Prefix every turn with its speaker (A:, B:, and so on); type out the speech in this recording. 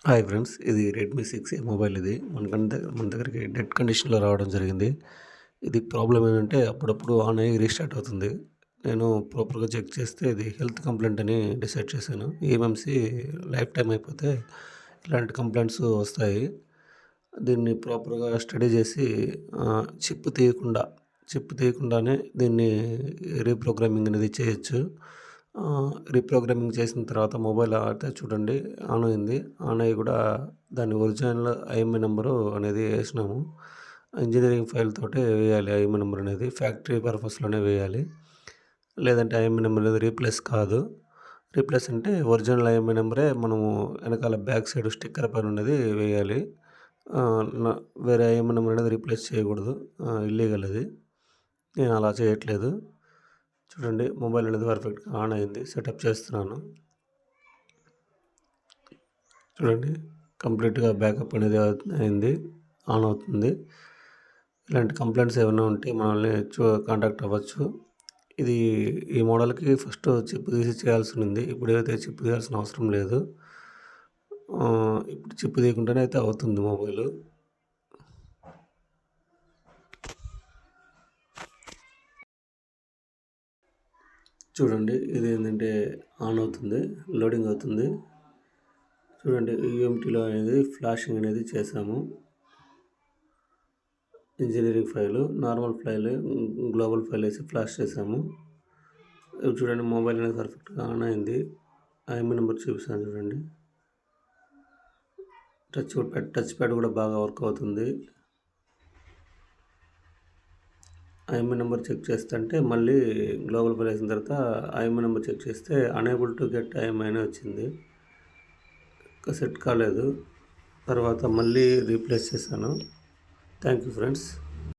A: Hi friends. ఇది Redmi 6 mobile ఇది. మన దగ్గరికి డెడ్ కండిషన్‌లో రావడం జరిగింది. ఇది ప్రాబ్లమ్ ఏంటంటే అప్పుడప్పుడు ఆన్ అయ్యి రీస్టార్ట్ అవుతుంది. నేను ప్రాపర్‌గా చెక్ చేస్తే ఇది హెల్త్ కంప్లెయింట్ అని డిసైడ్ చేశాను. ఈఎంఎంసీ లైఫ్ టైమ్ అయిపోతే ఇలాంటి కంప్లెయింట్స్ వస్తాయి. దీన్ని ప్రాపర్‌గా స్టడీ చేసి చిప్ తీయకుండానే దీన్ని రీప్రోగ్రామింగ్ అనేది చేయొచ్చు. రీప్రోగ్రామింగ్ చేసిన తర్వాత మొబైల్ అయితే చూడండి ఆన్ అయింది. ఆన్ అయ్యి కూడా దాని ఒరిజినల్ ఐఎంఈ నంబరు అనేది ఏసినాము. ఇంజినీరింగ్ ఫైల్ తోటే వేయాలి ఐఎంఈ నంబర్ అనేది. ఫ్యాక్టరీ పర్పస్‌లోనే వేయాలి. లేదంటే ఐఎంఈ నంబర్ అనేది రీప్లేస్ కాదు. రీప్లేస్ అంటే ఒరిజినల్ ఐఎంఈ నంబరే మనము వెనకాల బ్యాక్ సైడ్ స్టిక్కర్ పైన ఉన్నది వేయాలి. ఆహ్, న వేరే ఐఎంఈ నంబర్ అనేది రీప్లేస్ చేయకూడదు. ఇల్లీగల్ అది. నేను అలా చేయట్లేదు. చూడండి మొబైల్ అనేది పర్ఫెక్ట్‌గా ఆన్ అయింది. సెటప్ చేస్తున్నాను. చూడండి కంప్లీట్‌గా బ్యాకప్ అనేది అయింది. ఆన్ అవుతుంది. ఇలాంటి కంప్లెయింట్స్ ఏమైనా ఉంటే మనల్ని కాంటాక్ట్ అవ్వచ్చు. ఇది ఈ మోడల్‌కి ఫస్ట్ చిప్ తీసి చేయాల్సి ఉంది. ఇప్పుడైతే చిప్ తీయాల్సిన అవసరం లేదు. ఇప్పుడు చిప్ తీయకుండానే అయితే అవుతుంది మొబైలు. చూడండి ఇది ఏంటంటే ఆన్ అవుతుంది. లోడింగ్ అవుతుంది. చూడండి యూఎంటీలో అనేది ఫ్లాషింగ్ అనేది చేసాము. Engineering file, normal file, global file వేసి ఫ్లాష్ చేసాము. చూడండి మొబైల్ అనేది పర్ఫెక్ట్‌గా ఆన్ అయింది. ఐఎంఈ నెంబర్ చూపిస్తాను చూడండి. టచ్ ప్యాడ్ కూడా బాగా వర్క్ అవుతుంది. ఐఎంఈ నెంబర్ చెక్ చేస్తుంటే మళ్ళీ గ్లోబల్ ఫైల్ వేసిన తర్వాత ఐఎంఈ నెంబర్ చెక్ చేస్తే అనేబుల్ టు గెట్ ఐఎంఈ అని వచ్చింది. ఇంకా సెట్ కాలేదు. తర్వాత మళ్ళీ రీప్లేస్ చేశాను. Thank you friends.